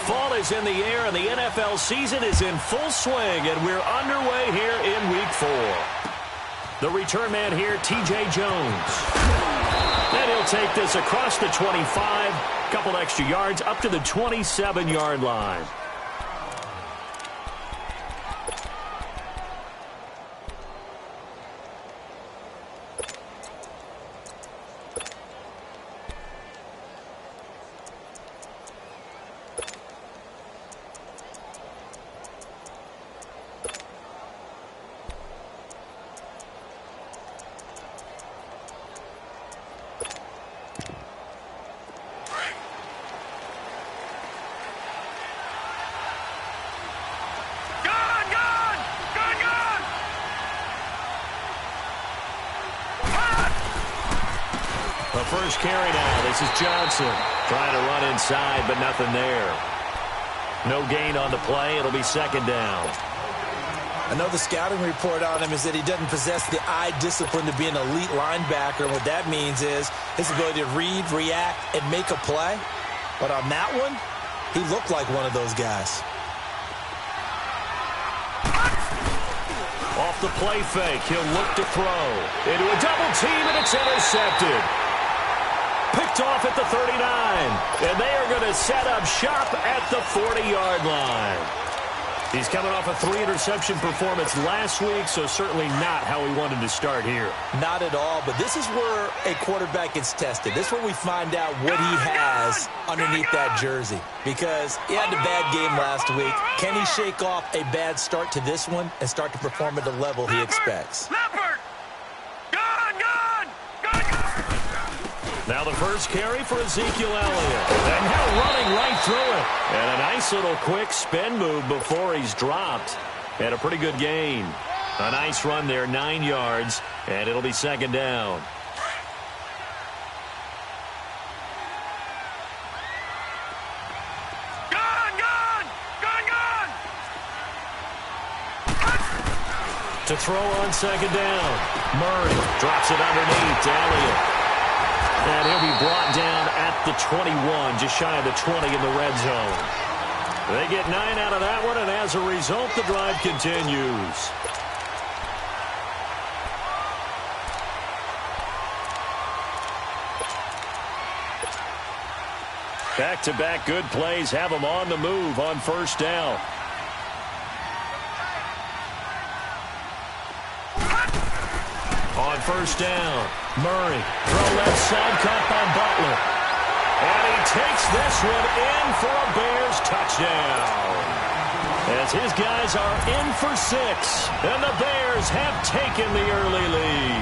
Fall is in the air, and the NFL season is in full swing, and we're underway here in Week 4. The return man here, T.J. Jones. And he'll take this across the 25, couple extra yards, up to the 27-yard line. First carry now. This is Johnson trying to run inside, but nothing there. No gain on the play. It'll be second down. I know the scouting report on him is that he doesn't possess the eye discipline to be an elite linebacker. And what that means is his ability to read, react, and make a play. But on that one, he looked like one of those guys. Off the play fake, he'll look to throw. Into a double team, and it's intercepted. Picked off at the 39, and they are going to set up shop at the 40-yard line. He's coming off a 3-interception performance last week, so certainly not how he wanted to start here. Not at all, but this is where a quarterback gets tested. This is where we find out what he has underneath that jersey, because he had a bad game last week. Can he shake off a bad start to this one and start to perform at the level he expects? Now the first carry for Ezekiel Elliott. And now running right through it. And a nice little quick spin move before he's dropped. And a pretty good gain. A nice run there, 9 yards. And it'll be second down. To throw on second down. Murray drops it underneath to Elliott. And he'll be brought down at the 21, just shy of the 20 in the red zone. They get 9 out of that one, and as a result, the drive continues. Back-to-back good plays have them on the move on first down. On first down, Murray, throw left side, cut by Butler. And he takes this one in for a Bears touchdown. As his guys are in for 6, and the Bears have taken the early lead.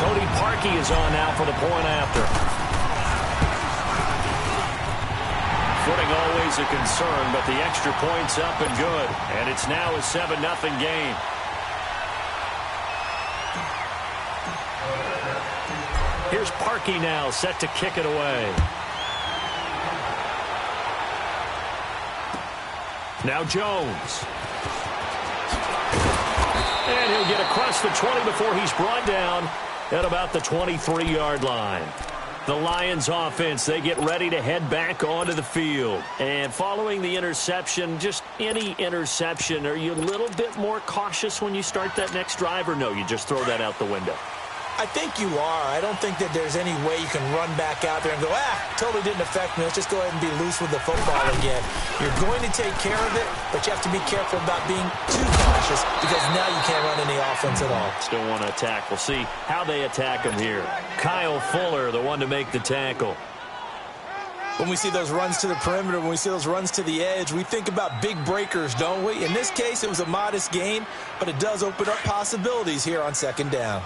Cody Parkey is on now for the point after. Footing always a concern, but the extra point's up and good. And it's now a 7-0 game. Here's Parkey now, set to kick it away. Now Jones. And he'll get across the 20 before he's brought down at about the 23-yard line. The Lions offense, they get ready to head back onto the field. And following the interception, just any interception, are you a little bit more cautious when you start that next drive, or no, you just throw that out the window? I think you are. I don't think that there's any way you can run back out there and go, totally didn't affect me. Let's just go ahead and be loose with the football again. You're going to take care of it, but you have to be careful about being too cautious because now you can't run any offense at all. Still want to attack. We'll see how they attack him here. Kyle Fuller, the one to make the tackle. When we see those runs to the perimeter, when we see those runs to the edge, we think about big breakers, don't we? In this case, it was a modest gain, but it does open up possibilities here on second down.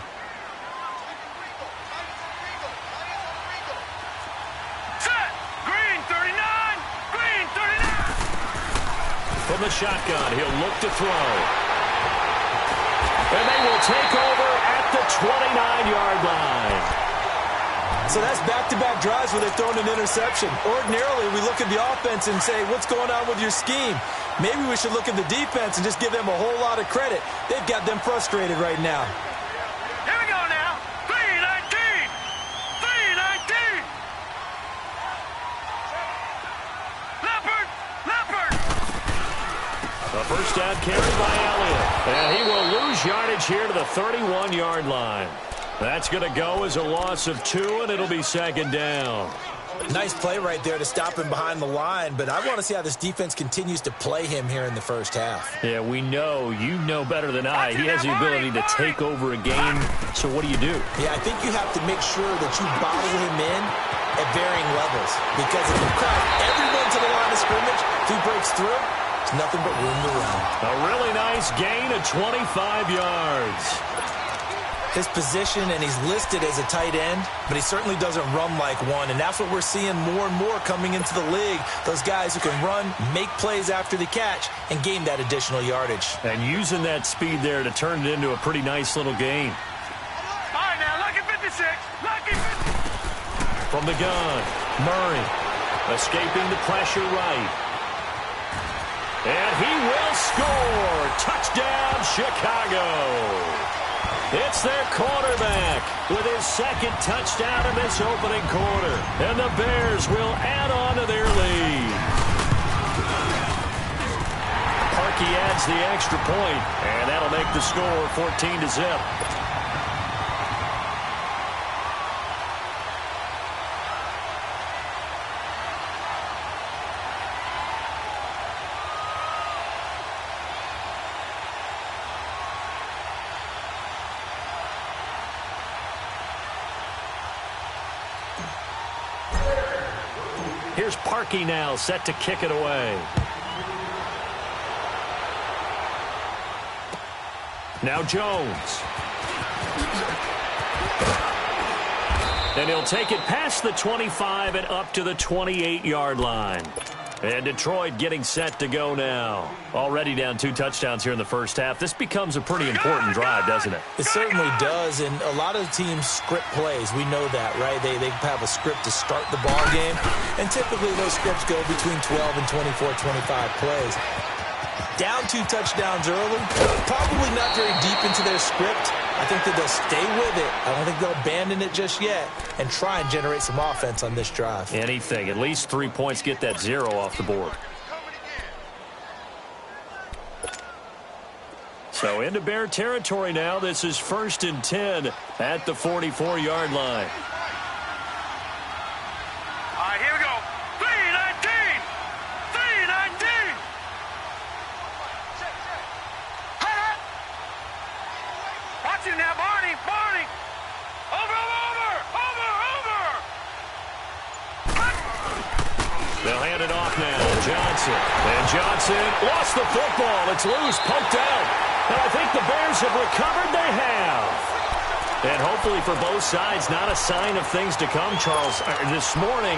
From the shotgun, he'll look to throw. And they will take over at the 29-yard line. So that's back-to-back drives where they've thrown an interception. Ordinarily, we look at the offense and say, what's going on with your scheme? Maybe we should look at the defense and just give them a whole lot of credit. They've got them frustrated right now. Here we go now. 3-19. 3-19. Leopard. A first down carry by Elliott. And he will lose yardage here to the 31-yard line. That's going to go as a loss of 2, and it'll be second down. Nice play right there to stop him behind the line, but I want to see how this defense continues to play him here in the first half. Yeah, we know. You know better than I. He has the ability to take over a game, so what do you do? Yeah, I think you have to make sure that you bottle him in at varying levels, because if you crowd everyone to the line of scrimmage, if he breaks through, there's nothing but room to run. A really nice gain of 25 yards. His position, and he's listed as a tight end, but he certainly doesn't run like one, and that's what we're seeing more and more coming into the league. Those guys who can run, make plays after the catch, and gain that additional yardage. And using that speed there to turn it into a pretty nice little gain. All right, now, lucky 56. Lucky 56. From the gun, Murray escaping the pressure right. And he will score. Touchdown, Chicago. It's their quarterback with his second touchdown in this opening quarter. And the Bears will add on to their lead. Parkey adds the extra point, and that'll make the score 14-0. Here's Parkey now, set to kick it away. Now Jones. And he'll take it past the 25 and up to the 28-yard line. And Detroit getting set to go now. Already down 2 touchdowns here in the first half. This becomes a pretty important drive, doesn't it? It certainly does, and a lot of teams script plays. We know that, right? They have a script to start the ball game, and typically those scripts go between 12 and 24, 25 plays. Down 2 touchdowns early, probably not very deep into their script. I think that they'll stay with it. I don't think they'll abandon it just yet and try and generate some offense on this drive. Anything. At least 3 points, get that 0 off the board. So into Bear territory now. This is 1st and 10 at the 44-yard line. All right, here we go. 3-19. 3-19. Watch it now, Barney. Barney. Over. They'll hand it off now. Johnson. And Johnson lost the football. It's loose, poked out. And I think the Bears have recovered. They have. And hopefully for both sides, not a sign of things to come, Charles. This morning,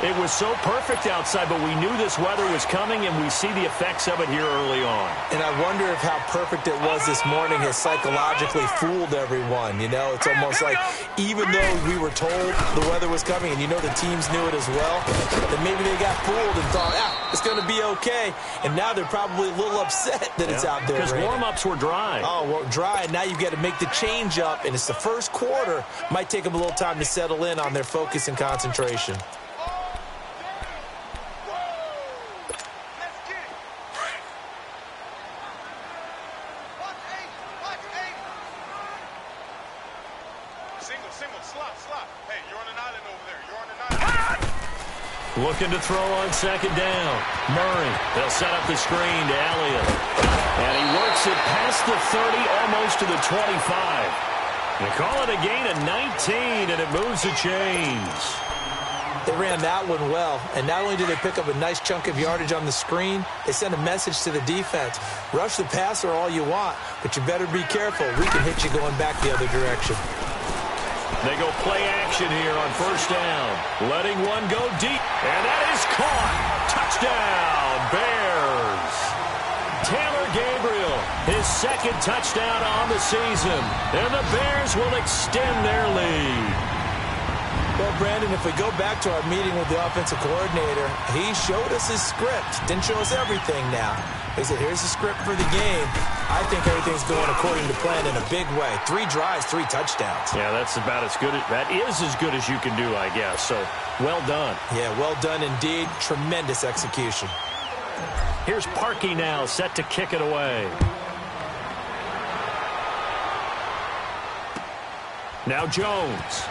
it was so perfect outside, but we knew this weather was coming, and we see the effects of it here early on. And I wonder if how perfect it was this morning has psychologically fooled everyone. You know, it's almost like even though we were told the weather was coming, and you know the teams knew it as well, that maybe they got fooled and thought, it's going to be okay. And now they're probably a little upset that it's out there. Because warm-ups were dry. Oh, well, dry, and now you've got to make the change up, and it's the first quarter. Might take them a little time to settle in on their focus and concentration. Looking to throw on 2nd down. Murray. They'll set up the screen to Elliott. And he works it past the 30, almost to the 25. They call it a gain of 19, and it moves the chains. They ran that one well, and not only did they pick up a nice chunk of yardage on the screen, they sent a message to the defense. Rush the passer all you want, but you better be careful. We can hit you going back the other direction. They go play action here on 1st down. Letting one go deep. And that is caught. Touchdown, Bears. Taylor Gabriel, his 2nd touchdown on the season. And the Bears will extend their lead. Well, Brandon, if we go back to our meeting with the offensive coordinator, he showed us his script. Didn't show us everything now. He said, here's the script for the game. I think everything's going according to plan in a big way. 3 drives, 3 touchdowns. Yeah, that's about as good. That is as good as you can do, I guess. So, well done. Yeah, well done indeed. Tremendous execution. Here's Parkey now, set to kick it away. Now Jones.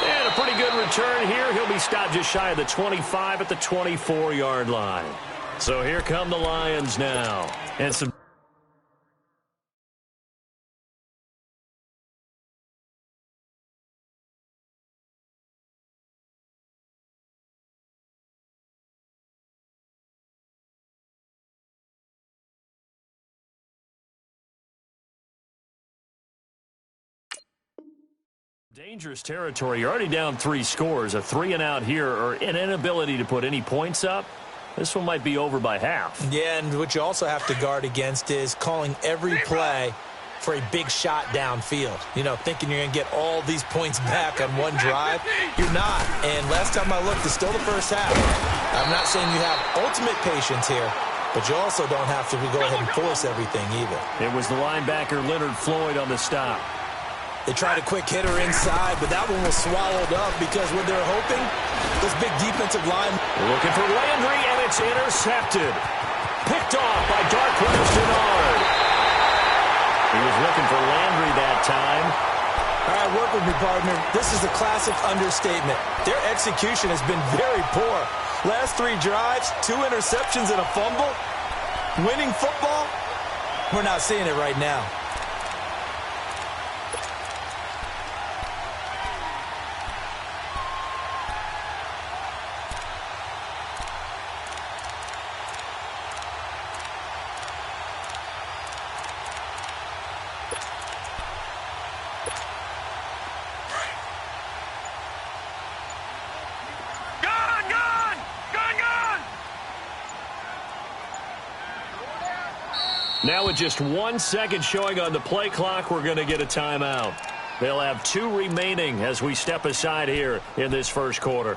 And a pretty good return here. He'll be stopped just shy of the 25 at the 24-yard line. So here come the Lions now. And some... dangerous territory. You're already down 3 scores. A 3-and-out here, or an inability to put any points up. This one might be over by half. Yeah, and what you also have to guard against is calling every play for a big shot downfield. You know, thinking you're going to get all these points back on one drive. You're not. And last time I looked, it's still the first half. I'm not saying you have ultimate patience here, but you also don't have to go ahead and force everything either. It was the linebacker Leonard Floyd on the stop. They tried a quick hitter inside, but that one was swallowed up because what they're hoping, this big defensive line. Looking for Landry, and it's intercepted. Picked off by Darqueze Dennard. He was looking for Landry that time. All right, work with me, partner. This is a classic understatement. Their execution has been very poor. Last 3 drives, 2 interceptions and a fumble. Winning football, we're not seeing it right now. Now with just 1 second showing on the play clock, we're going to get a timeout. They'll have 2 remaining as we step aside here in this first quarter.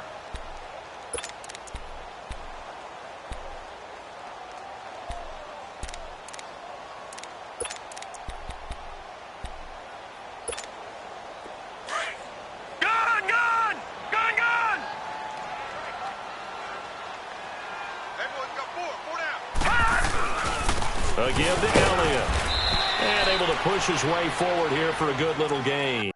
Again to Elliott. And able to push his way forward here for a good little gain.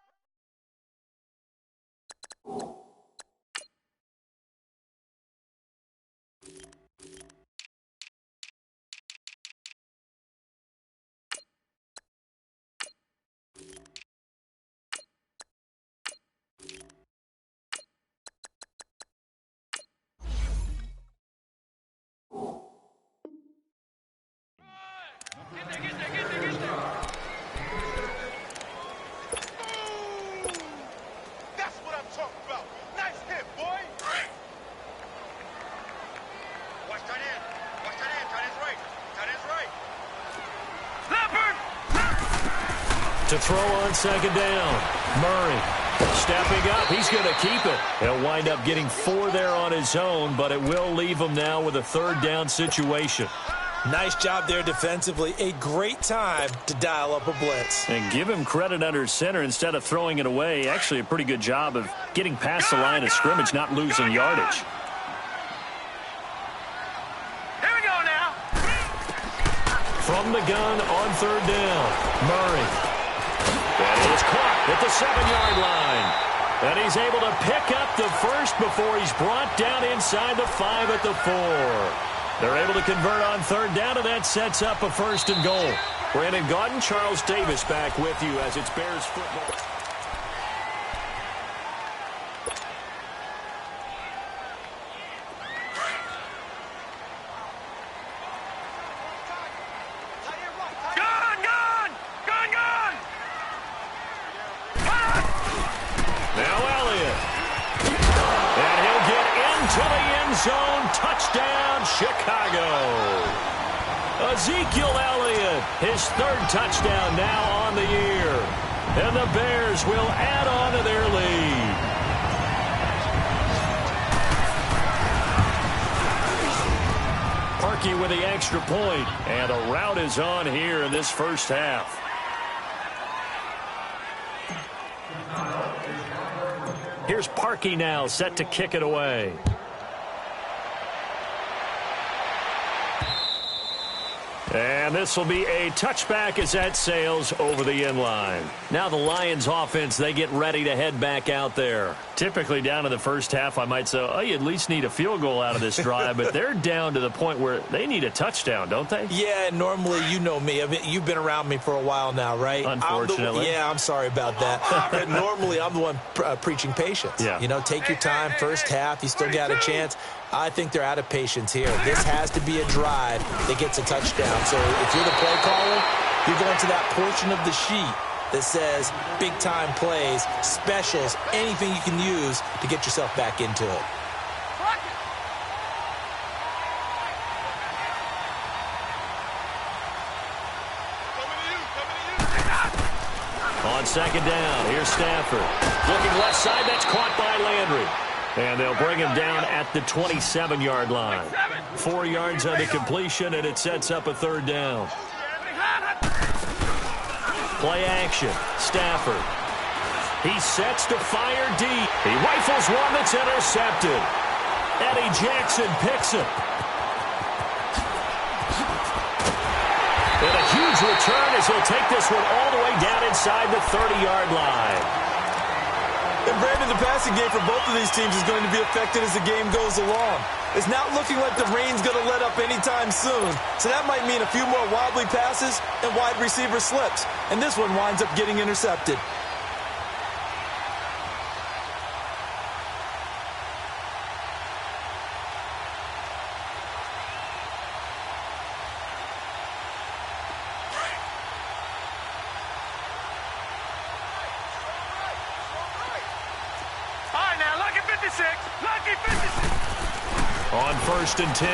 To throw on second down. Murray stepping up. He's going to keep it. He'll wind up getting 4 there on his own, but it will leave him now with a 3rd down situation. Nice job there defensively. A great time to dial up a blitz. And give him credit under center instead of throwing it away. Actually a pretty good job of getting past the line of scrimmage, not losing yardage. Here we go now. From the gun on 3rd down. Murray. And he's caught at the 7-yard line. And he's able to pick up the first before he's brought down inside the 5 at the 4. They're able to convert on 3rd down, and that sets up a 1st and goal. Brandon Gaudin, Charles Davis back with you as it's Bears football. Zone touchdown, Chicago. Ezekiel Elliott, his 3rd touchdown now on the year. And the Bears will add on to their lead. Parkey with the extra point, and a rout is on here in this first half. Here's Parkey now, set to kick it away. And this will be a touchback as that sails over the end line. Now the Lions offense, they get ready to head back out there. Typically down in the first half, I might say, oh, you at least need a field goal out of this drive, but they're down to the point where they need a touchdown, don't they? Yeah, normally, you know me. I mean, you've been around me for a while now, right? Unfortunately. I'm sorry about that. But normally, I'm the one preaching patience. Yeah. You know, take your time, first half, you still got a chance. I think they're out of patience here. This has to be a drive that gets a touchdown. So if you're the play caller, you're going to that portion of the sheet that says big-time plays, specials, anything you can use to get yourself back into it. On second down, here's Stafford. Looking left side, that's caught by Landry. And they'll bring him down at the 27-yard line. 4 yards on the completion, and it sets up a third down. Play action. Stafford. He sets to fire deep. He rifles one that's intercepted. Eddie Jackson picks it. And a huge return as he'll take this one all the way down inside the 30-yard line. And Brandon, the passing game for both of these teams is going to be affected as the game goes along. It's not looking like the rain's going to let up anytime soon. So that might mean a few more wobbly passes and wide receiver slips. And this one winds up getting intercepted. On 1st and 10,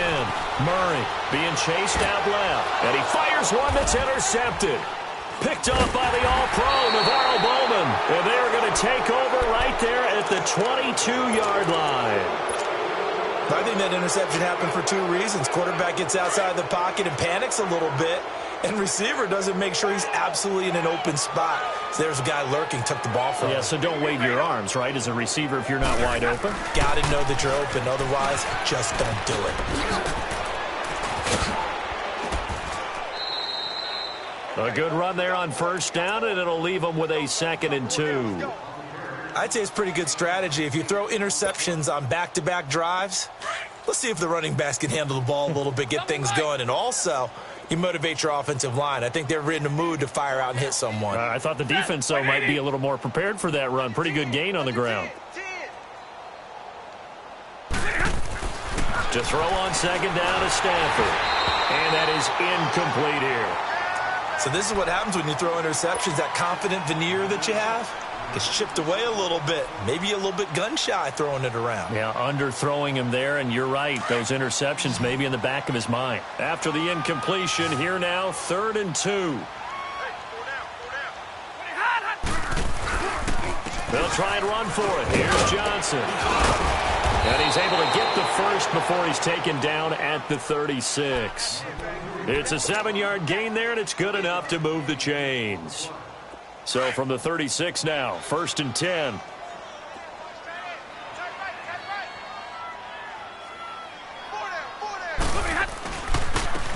Murray being chased out left. And he fires one that's intercepted. Picked off by the All-Pro, Navarro Bowman. And they are going to take over right there at the 22-yard line. I think that interception happened for two reasons. Quarterback gets outside the pocket and panics a little bit. And receiver doesn't make sure he's absolutely in an open spot. So there's a guy lurking, took the ball from him. Yeah, so don't wave your arms, right, as a receiver if you're not wide open. Got to know that you're open. Otherwise, just don't do it. A good run there on 1st down, and it'll leave them with a 2nd and 2. I'd say it's pretty good strategy. If you throw interceptions on back-to-back drives, let's see if the running backs can handle the ball a little bit, get things going. And also, you motivate your offensive line. I think they're in the mood to fire out and hit someone. I thought the defense, though, might be a little more prepared for that run. Pretty good gain on the ground. To throw on 2nd down to Stafford. And that is incomplete here. So this is what happens when you throw interceptions. That confident veneer that you have gets chipped away a little bit. Maybe a little bit gun-shy throwing it around. Yeah, underthrowing him there, and you're right. Those interceptions may be in the back of his mind. After the incompletion, here now, 3rd and 2. They'll try and run for it. Here's Johnson. And he's able to get the first before he's taken down at the 36. It's a 7-yard gain there, and it's good enough to move the chains. So from the 36 now, 1st and 10.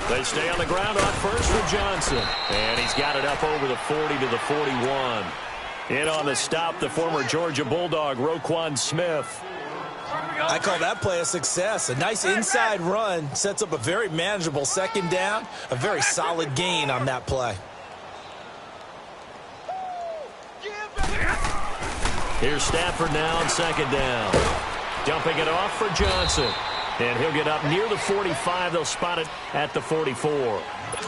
They stay on the ground on 1st for Johnson. And he's got it up over the 40 to the 41. In on the stop, the former Georgia Bulldog, Roquan Smith. I call that play a success. A nice inside run sets up a very manageable 2nd down. A very solid gain on that play. Here's Stafford now on 2nd down. Dumping it off for Johnson. And he'll get up near the 45. They'll spot it at the 44.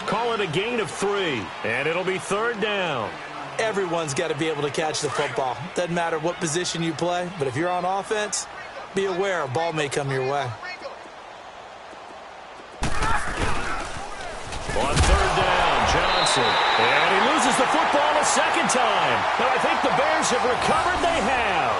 Call it a gain of 3. And it'll be 3rd down. Everyone's got to be able to catch the football. Doesn't matter what position you play. But if you're on offense, be aware a ball may come your way. On 3rd down, Johnson. And he loses the football a 2nd time. And I think the Bears have recovered. They have.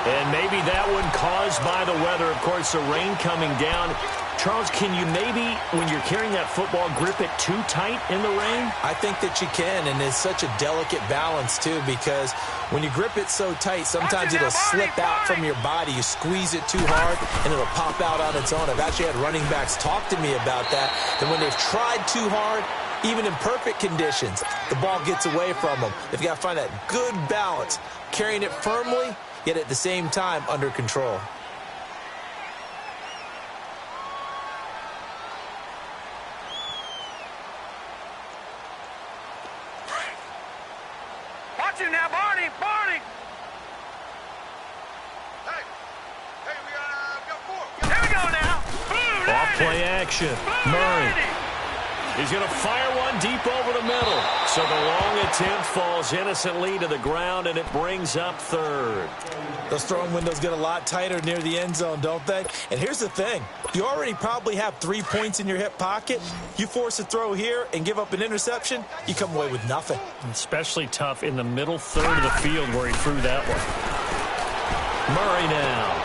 And maybe that one caused by the weather. Of course, the rain coming down. Charles, can you maybe, when you're carrying that football, grip it too tight in the rain? I think that you can, and it's such a delicate balance, too, because when you grip it so tight, sometimes it'll slip out from your body. You squeeze it too hard, and it'll pop out on its own. I've actually had running backs talk to me about that, that when they've tried too hard, even in perfect conditions, the ball gets away from them. They've got to find that good balance, carrying it firmly, yet at the same time under control. Watch it now, Barney! Barney! Hey, we got four. There we go now. Blue Off play action. Murray. He's going to fire one deep over the middle. So the long attempt falls innocently to the ground, and it brings up third. Those throwing windows get a lot tighter near the end zone, don't they? And here's the thing. You already probably have 3 points in your hip pocket. You force a throw here and give up an interception, you come away with nothing. Especially tough in the middle third of the field where he threw that one. Murray now.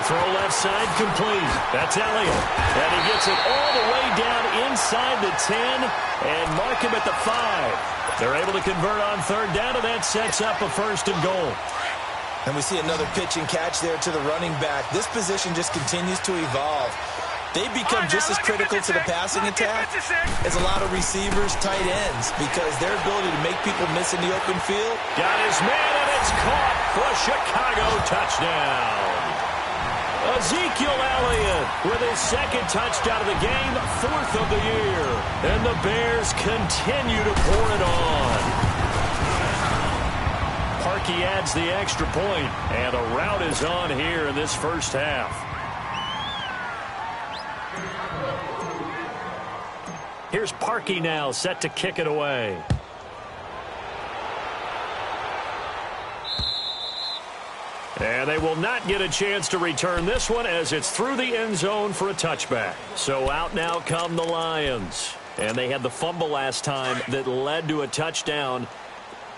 Throw left side complete. That's Elliott. And he gets it all the way down inside the 10 and mark him at the 5. They're able to convert on third down, and that sets up a 1st and goal. And we see another pitch and catch there to the running back. This position just continues to evolve. They become just as critical to the passing attack as a lot of receivers, tight ends, because their ability to make people miss in the open field. Got his man, and it's caught for a Chicago touchdown. Ezekiel Elliott with his 2nd touchdown of the game, 4th of the year. And the Bears continue to pour it on. Parkey adds the extra point, and a rout is on here in this first half. Here's Parkey now, set to kick it away. And they will not get a chance to return this one as it's through the end zone for a touchback. So out now come the Lions. And they had the fumble last time that led to a touchdown.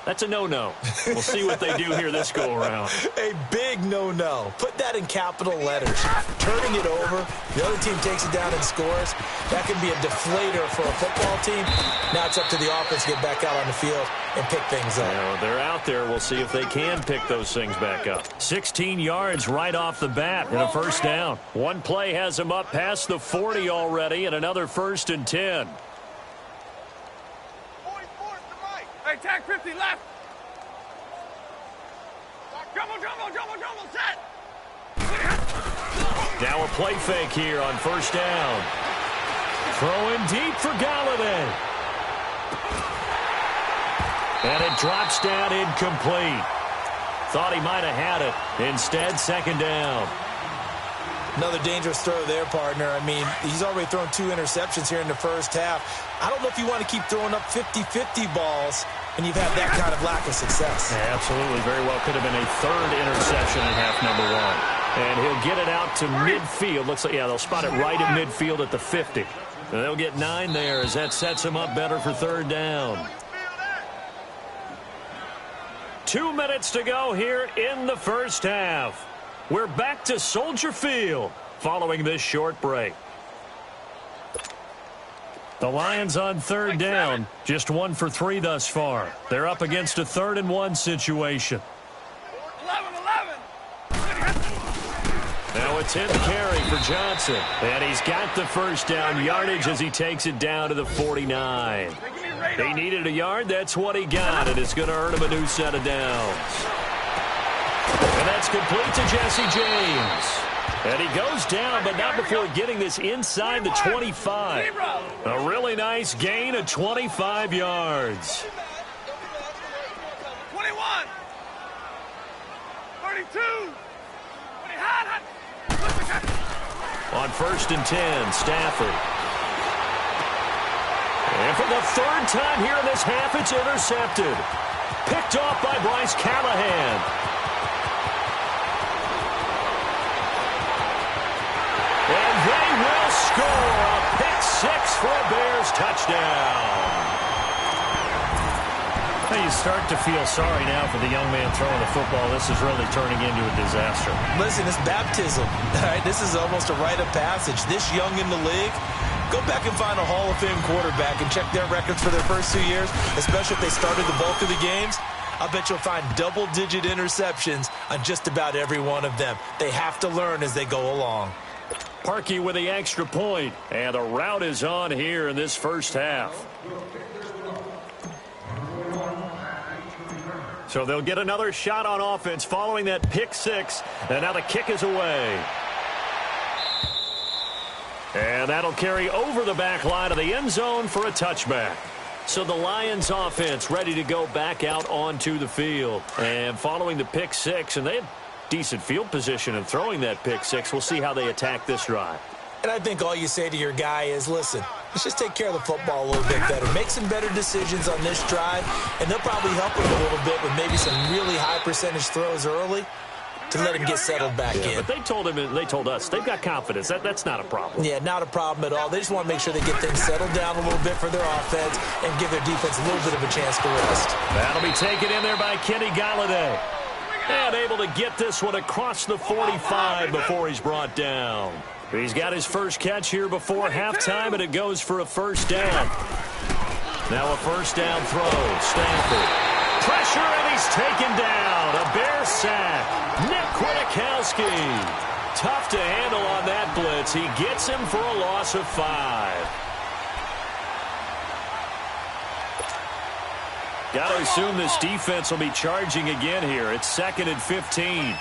That's a no-no. We'll see what they do here this go-around. A big no-no. Put that in capital letters. Turning it over, the other team takes it down and scores. That can be a deflator for a football team. Now it's up to the offense to get back out on the field and pick things up. Well, they're out there. We'll see if they can pick those things back up. 16 yards right off the bat and a 1st down. One play has them up past the 40 already and another 1st and 10. Hey, tag 50 left. Jumbo, set. Now a play fake here on 1st down. Throwing deep for Galladay. And it drops down incomplete. Thought he might have had it. Instead, 2nd down. Another dangerous throw there, partner. I mean, he's already thrown 2 interceptions here in the first half. I don't know if you want to keep throwing up 50-50 balls when you've had that kind of lack of success. Yeah, absolutely. Very well could have been a 3rd interception in half number 1. And he'll get it out to midfield. Looks like, yeah, they'll spot it right at midfield at the 50. And they'll get 9 there as that sets them up better for 3rd down. 2 minutes to go here in the first half. We're back to Soldier Field following this short break. The Lions on 3rd down, just 1 for 3 thus far. They're up against a 3rd and 1 situation. 11. Now a 10th carry for Johnson. And he's got the 1st down yardage as he takes it down to the 49. He needed a yard. That's what he got, and it's going to earn him a new set of downs. And that's complete to Jesse James. And he goes down, but not before getting this inside the 25. A really nice gain of 25 yards. 21. 32. On 1st and 10, Stafford. And for the 3rd time here in this half, it's intercepted. Picked off by Bryce Callahan. And they will score a pick 6 for a Bears touchdown. Well, you start to feel sorry now for the young man throwing the football. This is really turning into a disaster. Listen, it's baptism. All right, this is almost a rite of passage. This young in the league, go back and find a Hall of Fame quarterback and check their records for their first 2 years, especially if they started the bulk of the games. I bet you'll find double-digit interceptions on just about every one of them. They have to learn as they go along. Parkey with the extra point, and the route is on here in this first half. So they'll get another shot on offense following that pick six, and now the kick is away. And that'll carry over the back line of the end zone for a touchback. So the Lions offense ready to go back out onto the field. And following the pick six, and they have decent field position in throwing that pick six. We'll see how they attack this drive. And I think all you say to your guy is, listen, let's just take care of the football a little bit better. Make some better decisions on this drive, and they'll probably help him a little bit with maybe some really high percentage throws early to let him get settled back in. But they told him, they told us, they've got confidence. That's not a problem. Yeah, not a problem at all. They just want to make sure they get things settled down a little bit for their offense and give their defense a little bit of a chance to rest. That'll be taken in there by Kenny Galladay. And able to get this one across the 45 before he's brought down. He's got his first catch here before halftime, and it goes for a first down. Now a first down throw. Stanford. Pressure, and he's taken down. A Bear sack. Nick Kwiatkowski. Tough to handle on that blitz. He gets him for a loss of 5. Got to assume this defense will be charging again here. It's 2nd and 15.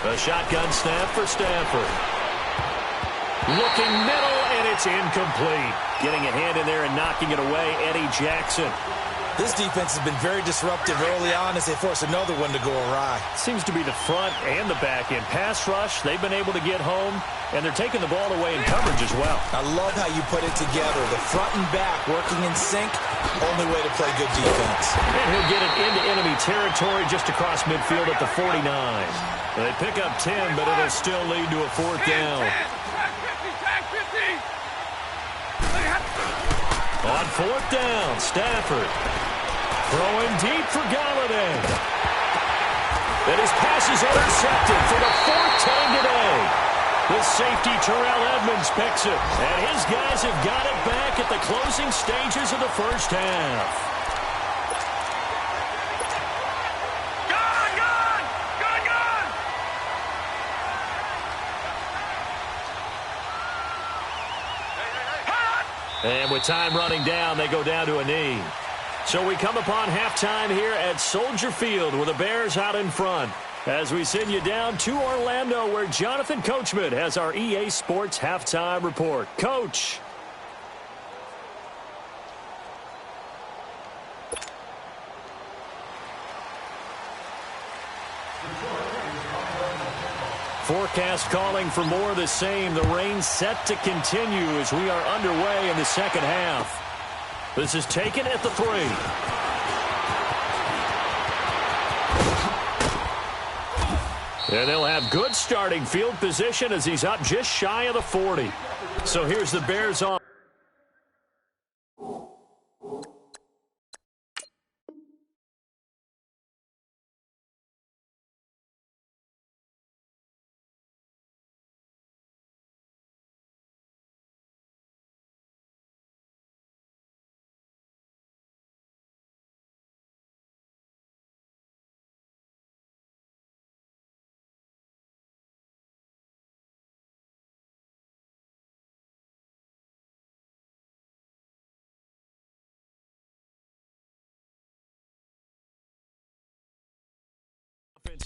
A shotgun snap for Stanford. Looking middle, and it's incomplete. Getting a hand in there and knocking it away, Eddie Jackson. This defense has been very disruptive early on as they force another one to go awry. Seems to be the front and the back end. Pass rush, they've been able to get home, and they're taking the ball away in coverage as well. I love how you put it together. The front and back working in sync, only way to play good defense. And he'll get it into enemy territory just across midfield at the 49. They pick up 10, but it'll still lead to a 4th down. On 4th down, Stafford throwing deep for Galladay. And his pass is intercepted for the 4th time today. The safety Terrell Edmonds picks it, and his guys have got it back at the closing stages of the first half. And with time running down, they go down to a knee. So we come upon halftime here at Soldier Field with the Bears out in front. As we send you down to Orlando, where Jonathan Coachman has our EA Sports halftime report. Coach. Forecast calling for more of the same. The rain set to continue as we are underway in the second half. This is taken at the 3. And they'll have good starting field position as he's up just shy of the 40. So here's the Bears on.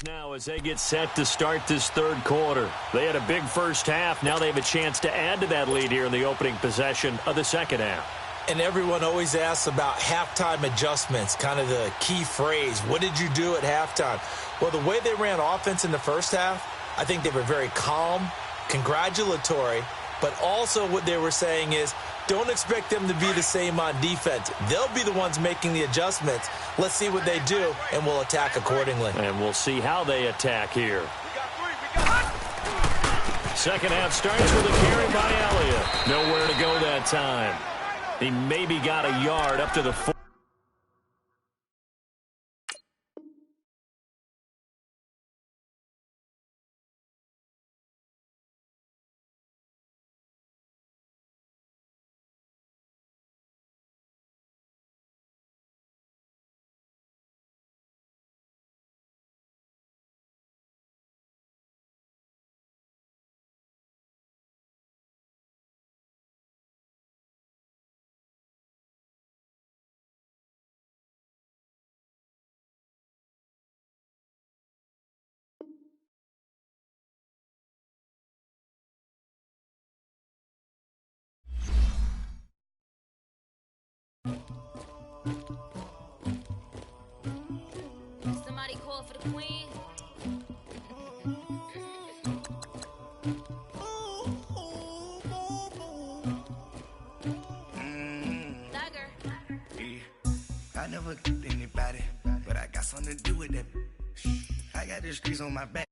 Now as they get set to start this third quarter. They had a big first half. Now they have a chance to add to that lead here in the opening possession of the second half. And everyone always asks about halftime adjustments, kind of the key phrase. What did you do at halftime? Well, the way they ran offense in the first half, I think they were very calm, congratulatory, but also what they were saying is, don't expect them to be the same on defense. They'll be the ones making the adjustments. Let's see what they do, and we'll attack accordingly. And we'll see how they attack here. Second half starts with a carry by Elliott. Nowhere to go that time. He maybe got a yard up to the 4. Somebody call for the queen. I never killed anybody, but I got something to do with that. I got the streets on my back.